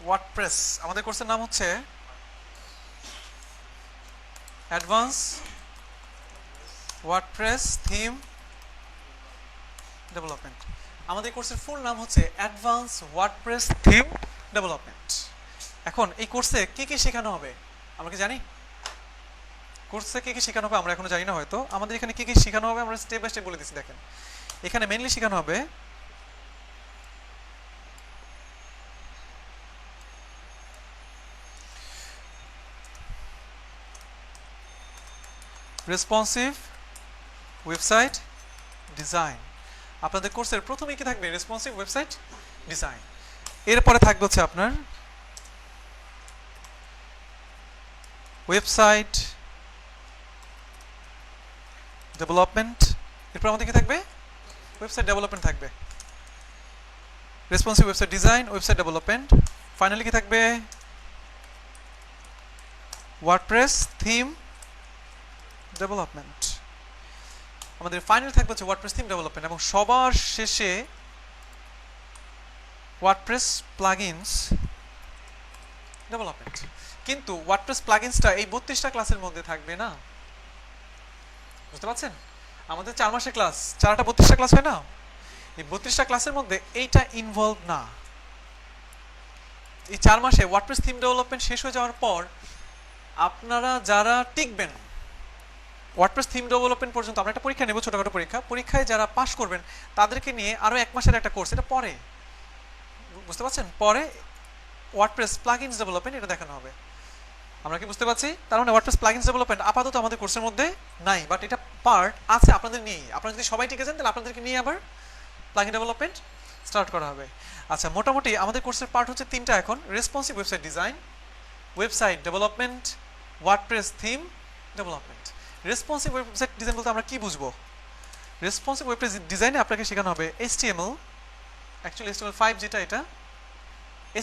WordPress, আমাদের কোর্সের নাম হচ্ছে অ্যাডভান্স ওয়ার্ডপ্রেস থিম ডেভেলপমেন্ট। আমাদের কোর্সের ফুল নাম হচ্ছে অ্যাডভান্স ওয়ার্ডপ্রেস থিম ডেভেলপমেন্ট। এখন এই কোর্সে কি কি শেখানো হবে আমরা কি জানি? কোর্সে কি কি শেখানো হবে আমরা এখনো জানি না হয়তো। আমাদের এখানে কি কি শেখানো হবে আমরা স্টেপ বাই স্টেপ বলে দিচ্ছি। দেখেন, এখানে মেইনলি শেখানো হবে রেসপন্সিভ ওয়েবসাইট ডিজাইন। আপনাদের কোর্সের প্রথমেই কি থাকবে? Responsive website design. এরপরে থাকবে হচ্ছে আপনার ওয়েবসাইট ডেভেলপমেন্ট। এরপর আমাদের কি থাকবে? ওয়েবসাইট ডেভেলপমেন্ট থাকবে, responsive website design, website development. Finally কি থাকবে? WordPress theme development. আমাদের ফাইনাল থাকবে হচ্ছে ওয়ার্ডপ্রেস থিম ডেভেলপমেন্ট এবং সবার শেষে ওয়ার্ডপ্রেস প্লাগইনস ডেভেলপমেন্ট। কিন্তু ওয়ার্ডপ্রেস প্লাগইনসটা এই 32টা ক্লাসের মধ্যে থাকবে না, বুঝতে পারছেন? আমাদের 4 মাসের ক্লাস, 4টা 32টা ক্লাস হয় না? এই 32টা ক্লাসের মধ্যে এইটা ইনভলভ না। এই 4 মাসে ওয়ার্ডপ্রেস থিম ডেভেলপমেন্ট শেষ হয়ে যাওয়ার পর আপনারা যারা টিকবেন ওয়ার্ডপ্রেস থিম ডেভেলপমেন্ট পর্যন্ত, আমরা একটা পরীক্ষা নেব, ছোটখাটো পরীক্ষা, পরীক্ষায় যারা পাস করবেন তাদেরকে নিয়ে আরো 1 মাসের একটা কোর্স, এটা পরে, বুঝতে পারছেন? পরে ওয়ার্ডপ্রেস প্লাগইনস ডেভেলপমেন্ট এটা দেখানো হবে। আমরা কি বুঝতে পারছি? তার মানে ওয়ার্ডপ্রেস প্লাগইনস ডেভেলপমেন্ট আপাতত আমাদের কোর্সের মধ্যে নাই, বাট এটা পার্ট আছে আপনাদের নিয়ে। আপনারা যদি সবাই টিকে যান তাহলে আপনাদেরকে নিয়ে আবার প্লাগইন ডেভেলপমেন্ট স্টার্ট করা হবে। আচ্ছা, মোটামুটি আমাদের কোর্সের পার্ট হচ্ছে 3টা এখন: responsive website design, website development, WordPress theme development. Responsive website design বলতে আমরা কি বুঝবো? রেসপন্সিভ ওয়েবসাইট ডিজাইনে আপনাকে শেখানো হবে HTML, অ্যাকচুয়ালি HTML5 যেটা, এটা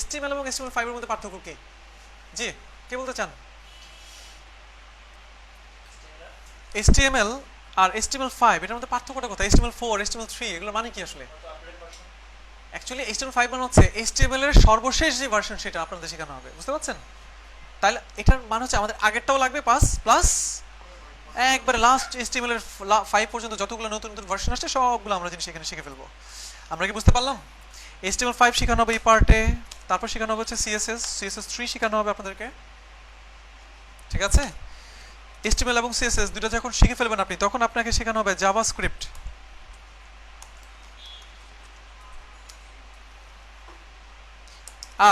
HTML এবং HTML5 এর মধ্যে পার্থক্য কি? জি, কে বলতে চান? HTML আর HTML5 এটার মধ্যে পার্থক্যটা কোথায়? HTML4, HTML3 এগুলো মানে কি আসলে? অ্যাকচুয়ালি HTML5 মানে হচ্ছে HTML এর সর্বশেষ যে ভার্সন সেটা আপনাদের শেখানো হবে, বুঝতে পারছেন? তাহলে এটার মানে হচ্ছে আমাদের আগেরটাও লাগবে প্লাস একবারে লাস্ট HTML এর 5 পর্যন্ত যতগুলো নতুন নতুন ভার্সন আসছে সবগুলো আমরা জিনিস এখানে শিখে ফেলবো। আমরা কি বুঝতে পারলাম? HTML5 শেখানো হবে এই পার্টে, তারপর শেখানো হবে হচ্ছে CSS3 শেখানো হবে আপনাদেরকে, ঠিক আছে? HTML এবং CSS দুটো যখন শিখে ফেলবেন আপনি, তখন আপনাকে শেখানো হবে JavaScript।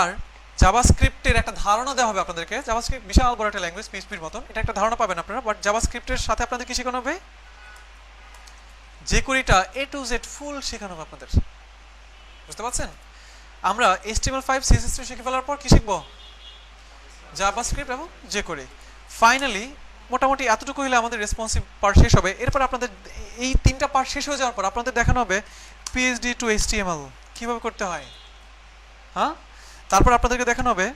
আর জাভাস্ক্রিপ্টের একটা ধারণা দেওয়া হবে আপনাদেরকে। জাভাস্ক্রিপ্ট বিশাল বড় একটা ল্যাঙ্গুয়েজ, পিএইচপির মতন, এটা একটা ধারণা পাবেন আপনারা। বাট জাভাস্ক্রিপ্টের সাথে আপনাদের কি শেখানো হবে? jQueryটা A to Z ফুল শেখানো হবে আপনাদের, বুঝতে পারছেন? আমরা HTML5 CSS3 শিখে ফেলার পর কি শিখবো? জাভাস্ক্রিপ্ট এবং jQuery। ফাইনালি মোটামুটি এতটুকু হলে আমাদের রেসপন্সিভ পার্ট শেষ হবে। এরপর আপনাদের এই 3টা পার্ট শেষ হয়ে যাওয়ার পর আপনাদের দেখানো হবে PhD to HTML কিভাবে করতে হয়, হ্যাঁ? তারপর আপনাদেরকে দেখানো হবে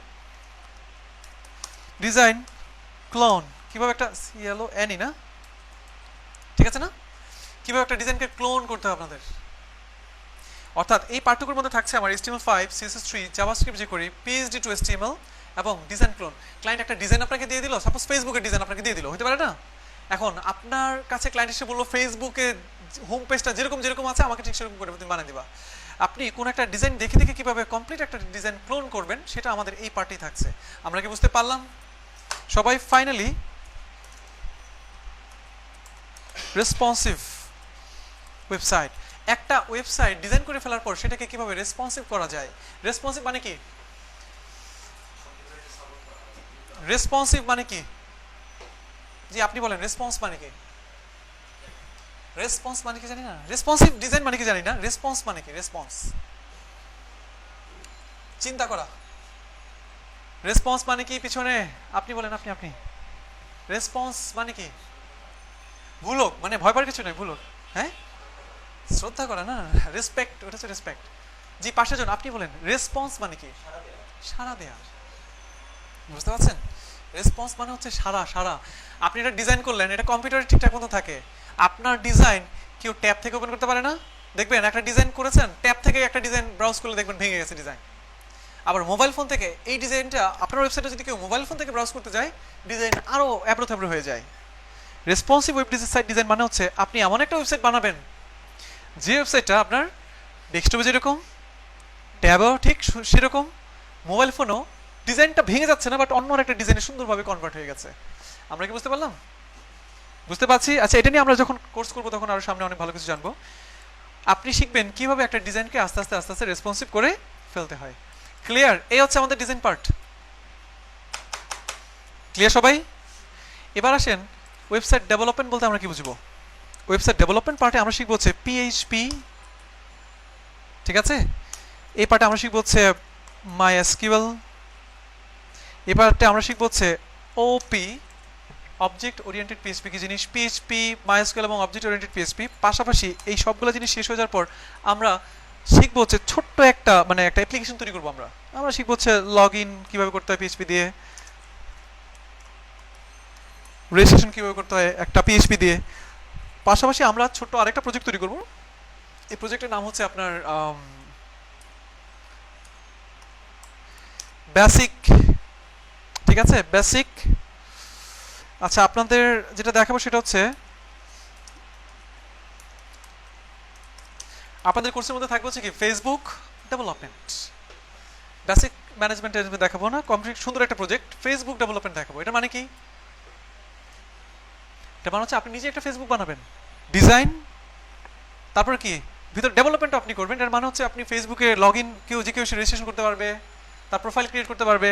ডিজাইন ক্লোন, কিভাবে একটা CLONE না, ঠিক আছে না, কিভাবে একটা ডিজাইনকে ক্লোন করতে হবে আপনাদের। অর্থাৎ এই পার্টটুকুর মধ্যে থাকছে আমার HTML5, CSS3, JavaScript, jQuery, PhD to HTML এবং ডিজাইন ক্লোন। ক্লায়েন্ট একটা ডিজাইন আপনাকে দিয়ে দিল, সাপোজ ফেসবুকের ডিজাইন আপনাকে দিয়ে দিল, হতে পারে না? এখন আপনার কাছে ক্লায়েন্ট এসে বললো ফেসবুকে হোম পেজটা যেরকম যেরকম আছে আমাকে ঠিক সেরকম করে তুমি বানিয়ে দিবা। আপনি কোন একটা ডিজাইন দেখে দেখে কিভাবে কমপ্লিট একটা ডিজাইন ক্লোন করবেন সেটা আমাদের এই পার্টেই থাকছে। আমরা কি বুঝতে পারলাম সবাই? ফাইনালি রেসপন্সিভ ওয়েবসাইট, একটা ওয়েবসাইট ডিজাইন করে ফেলার পর সেটাকে কিভাবে রেসপন্সিভ করা যায়। রেসপন্সিভ মানে কি? রেসপন্সিভ মানে কি? জি আপনি বলেন, রেসপন্স মানে কি? রেসপন্স মানে কি জানি না। রেসপন্সিভ ডিজাইন মানে কি জানি না। রেসপন্স মানে কি? রেসপন্স চিন্তা করা। রেসপন্স মানে কি পিছনে? আপনি বলেন, আপনি রেসপন্স মানে কি? ভুলক মানে ভয় পাওয়ার কিছু নেই, ভুলক, হ্যাঁ, শ্রদ্ধা করা না, রেসপেক্ট, ওটা হচ্ছে রেসপেক্ট। জি পাশের জন আপনি বলেন, রেসপন্স মানে কি? সাড়া দেয়া, বুঝতে পারছেন? রেসপন্স মানে হচ্ছে সাড়া। আপনি এটা ডিজাইন করলেন, এটা কম্পিউটারে ঠিকঠাক মতো থাকে, আপনার ডিজাইন কেউ ট্যাব থেকে ওপেন করতে পারে না। দেখবেন একটা ডিজাইন করেছেন, ট্যাব থেকে একটা ডিজাইন ব্রাউজ করলে দেখবেন ভেঙে গেছে ডিজাইন। আবার মোবাইল ফোন থেকে এই ডিজাইনটা আপনার ওয়েবসাইটে যদি কেউ মোবাইল ফোন থেকে ব্রাউজ করতে যায় ডিজাইন আরও অ্যাব্রো হয়ে যায়। রেসপন্সিভ ওয়েব ডিজাইন মানে হচ্ছে আপনি এমন একটা ওয়েবসাইট বানাবেন যে ওয়েবসাইটটা আপনার ডেস্কটপে যেরকম, ট্যাবেও ঠিক সেরকম, মোবাইল ফোনও ডিজাইনটা ভেঙে যাচ্ছে না, বাট অন্য একটা ডিজাইনে সুন্দরভাবে কনভার্ট হয়ে গেছে। আমরা কি বুঝতে পারলাম? বুঝতে পারছি। আচ্ছা, এটা নিয়ে আমরা যখন কোর্স করবো তখন আরও সামনে অনেক ভালো কিছু জানবো। আপনি শিখবেন কিভাবে একটা ডিজাইনকে আস্তে আস্তে রেসপন্সিভ করে ফেলতে হয়। ক্লিয়ার? এই হচ্ছে আমাদের ডিজাইন পার্ট। ক্লিয়ার সবাই? এবার আসেন ওয়েবসাইট ডেভেলপমেন্ট বলতে আমরা কি বুঝবো। ওয়েবসাইট ডেভেলপমেন্ট পার্টে আমরা শিখবো হচ্ছে পিএইচপি, ঠিক আছে? এই পার্টে আমরা শিখবো হচ্ছে মাইএসকিউএল, এই পার্টে আমরা শিখবো হচ্ছে ওপি, অবজেক্ট ওরিয়েন্টেড পিএইচপি কি জিনিস, পিএইচপি, মাইএসকিউএল এবং অবজেক্ট ওরিয়েন্টেড পিএইচপি। পাশাপাশি এই সবগুলো জিনিস শেষ হয়ে যাওয়ার পর আমরা শিখবো হচ্ছে ছোট্ট একটা একটা অ্যাপ্লিকেশন তৈরি করবো। আমরা শিখবো হচ্ছে লগ ইন কীভাবে করতে হয় পিএইচপি দিয়ে, রেজিস্ট্রেশন কীভাবে করতে হয় একটা পিএইচপি দিয়ে। পাশাপাশি আমরা ছোট্ট আরেকটা প্রজেক্ট তৈরি করবো। এই প্রজেক্টের নাম হচ্ছে আপনার বেসিক, ঠিক আছে? বেসিক। আচ্ছা, আপনাদের যেটা দেখাবো সেটা হচ্ছে আপনাদের কোর্সের মধ্যে থাকবে হচ্ছে কি ফেসবুক ডেভেলপমেন্ট। বেসিক ম্যানেজমেন্ট দেখাবো না, কমপ্লিট সুন্দর একটা প্রজেক্ট ফেসবুক ডেভেলপমেন্ট দেখাবো। এটা মানে কি? এটা মানে হচ্ছে আপনি নিজে একটা ফেসবুক বানাবেন, ডিজাইন, তারপর কি ভিতর ডেভেলপমেন্ট আপনি করবেন। এর মানে হচ্ছে আপনি ফেসবুকে লগ ইন কেউ রেজিস্ট্রেশন করতে পারবে, তার প্রোফাইল ক্রিয়েট করতে পারবে,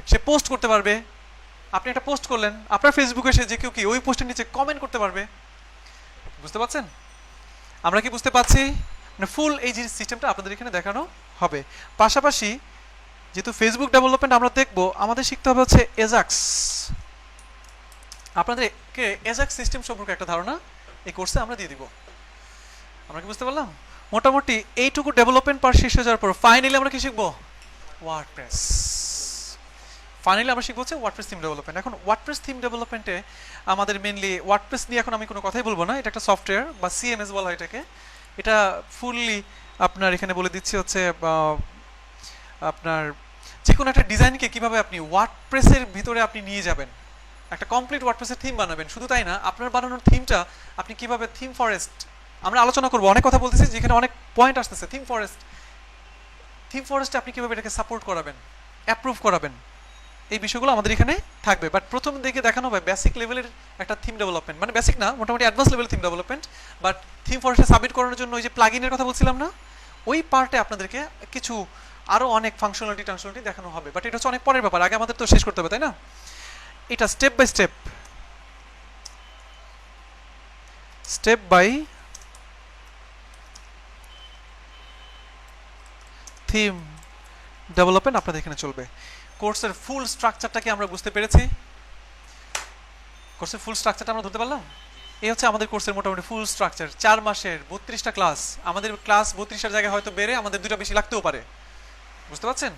সে পোস্ট করতে পারবে। আপনি একটা পোস্ট করলেন, আপনার ফেসবুকে সে যে কেউ কি ওই পোস্টের নিচে কমেন্ট করতে পারবে। বুঝতে পারছেন? আমরা কি বুঝতে পারছি? মানে ফুল এই যে সিস্টেমটা আপনাদের এখানে দেখানো হবে। পাশাপাশি যেহেতু ফেসবুক ডেভেলপমেন্ট আমরা দেখবো, আমাদের শিখতে হবে হচ্ছে এজাক্স। আপনাদেরকে এজাক্স সিস্টেম সম্পর্কে একটা ধারণা এই কোর্সে আমরা দিয়ে দিব। আমরা কি বুঝতে পারলাম? মোটামুটি এইটুকু ডেভেলপমেন্ট পার্ট শেষ হয়ে যাওয়ার পর ফাইনালি আমরা কি শিখবো? ওয়ার্ডপ্রেস। ফাইনালি আমরা শিখবো হচ্ছে ওয়ার্ডপ্রেস থিম ডেভেলপমেন্ট। এখন ওয়ার্ডপ্রেস থিম ডেভেলপমেন্টে আমাদের মেনলি ওয়ার্ডপ্রেস নিয়ে এখন আমি কোনো কথাই বলবো না। এটা একটা সফটওয়্যার বা সিএমএস বলা হয় এটাকে। এটা ফুললি আপনার এখানে বলে দিচ্ছি হচ্ছে আপনার যে কোনো একটা ডিজাইনকে কিভাবে আপনি ওয়ার্ডপ্রেসের ভিতরে আপনি নিয়ে যাবেন, একটা কমপ্লিট ওয়ার্ডপ্রেসের থিম বানাবেন। শুধু তাই না, আপনার বানানোর থিমটা আপনি কিভাবে থিম ফরেস্ট আমরা আলোচনা করবো, অনেক কথা বলতেছি যেখানে অনেক পয়েন্ট আসতেছে। থিম ফরেস্টে আপনি কিভাবে এটাকে সাপোর্ট করাবেন, অ্যাপ্রুভ করাবেন, এই বিষয়গুলো আমাদের এখানে থাকবে। বাট প্রথম দিকে দেখানো হবে বেসিক লেভেলের একটা থিম ডেভেলপমেন্ট, মানে বেসিক না, মোটামুটি advance level theme development. But theme ফরেস্টে সাবমিট করানোর জন্য ওই যে প্লাগইনের কথা বলছিলাম না, ওই পার্টে আপনাদেরকে কিছু আরও অনেক ফাংশনালিটি দেখানো হবে। বাট এটা হচ্ছে অনেক পরের ব্যাপার, আগে আমাদের তো শেষ করতে হবে, তাই না? এটা স্টেপ বাই থিম ডেভেলপমেন্ট আপনাদের এখানে চলবে। কোর্সের ফুল স্ট্রাকচারটাকে আমরা বুঝতে পেরেছি। কোর্সের ফুল স্ট্রাকচারটা আমরা ধরতে পারলাম। এই হচ্ছে আমাদের কোর্সের মোটামুটি ফুল স্ট্রাকচার। 4 মাসের 32টা ক্লাস। আমাদের ক্লাস 32টার জায়গায় হয়তো বেড়ে আমাদের 2টা বেশি লাগতেও পারে। বুঝতে পারছেন?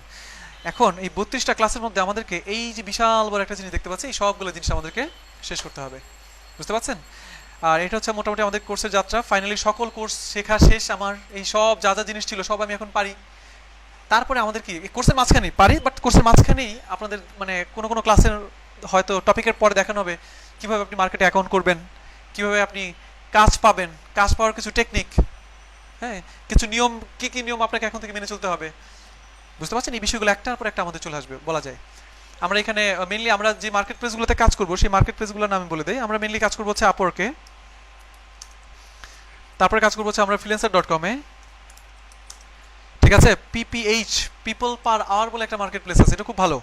এখন এই 32টা ক্লাসের মধ্যে আমাদেরকে এই যে বিশাল বড় একটা জিনিস দেখতে পাচ্ছি, এই সবগুলো জিনিস আমাদেরকে শেষ করতে হবে। বুঝতে পারছেন? আর এটা হচ্ছে মোটামুটি আমাদের কোর্সের যাত্রা। ফাইনালি সকল কোর্স শেখা শেষ আমার। এই সব যা জিনিস ছিল সব আমি এখন পারি। তারপরে আমাদের কি কোর্সের মাঝখানেই পারি, বাট কোর্সের মাঝখানেই আপনাদের মানে কোনো ক্লাসের হয়তো টপিকের পরে দেখানো হবে কিভাবে আপনি মার্কেটে অ্যাকাউন্ট করবেন, কিভাবে আপনি কাজ পাবেন, কাজ পাওয়ার কিছু টেকনিক, হ্যাঁ, কিছু নিয়ম, কি নিয়ম আপনাকে এখন থেকে মেনে চলতে হবে। বুঝতে পারছেন? এই বিষয়গুলো একটার পর একটা আমাদের চলে আসবে বলা যায়। আমরা এখানে মেনলি আমরা যে মার্কেট প্লেসগুলোতে কাজ করবো সেই মার্কেট প্লেসগুলোর নাম বলে দেই। আমরা মেনলি কাজ করবো হচ্ছে আপওয়ার্কে, তারপরে কাজ করবো হচ্ছে আমরা freelancer.com-এ, ঠিক আছে? পিপিএইচ, পিপল পার আওয়ার বলে একটা মার্কেট প্লেস আছে, এটা খুব ভালো।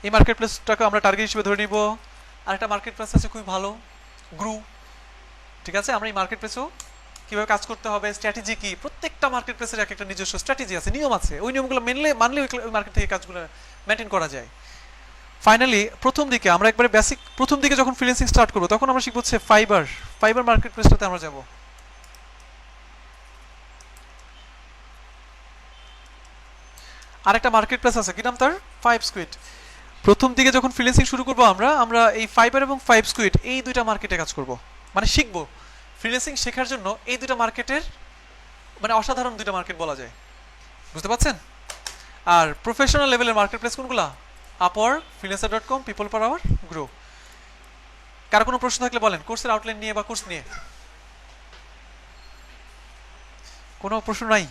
এই মার্কেট প্লেসটাকে আমরা টার্গেট হিসেবে ধরে নিব। আর একটা মার্কেট প্লেস আছে খুবই ভালো, গ্রু, ঠিক আছে? আমরা এই মার্কেট প্লেসেও কীভাবে কাজ করতে হবে, স্ট্র্যাটেজি কি, প্রত্যেকটা মার্কেট প্লেসের একটা নিজস্ব স্ট্র্যাটেজি আছে, নিয়ম আছে। ওই নিয়মগুলো মানলে ওই মার্কেট থেকে কাজগুলো মেনটেন করা যায়। ফাইনালি প্রথম দিকে আমরা একবারে বেসিক, প্রথম দিকে যখন ফ্রিল্যান্সিং স্টার্ট করবো তখন আমরা শিখবো হচ্ছে ফাইবার মার্কেট প্লেসটাতে আমরা যাব। আরেকটা মার্কেট প্লেস আছে, কি নাম তার? 5 স্কুইড। প্রথম দিকে যখন ফ্রিল্যান্সিং শুরু করবো আমরা এই ফাইবার এবং 5 স্কুইড এই দুইটা মার্কেটে কাজ করব, মানে শিখবো। ফ্রিল্যান্সিং শেখার জন্য এই দুইটা মার্কেটের মানে অসাধারণ দুইটা মার্কেট বলা যায়। বুঝতে পারছেন? আর প্রফেশনাল লেভেলের মার্কেট প্লেস কোনগুলা? Upwork, freelancer.com, people per hour, grow. কারো কোনো প্রশ্ন থাকলে বলেন, কোর্সের আউটলাইন নিয়ে বা কোর্স নিয়ে। কোনো প্রশ্ন নাই?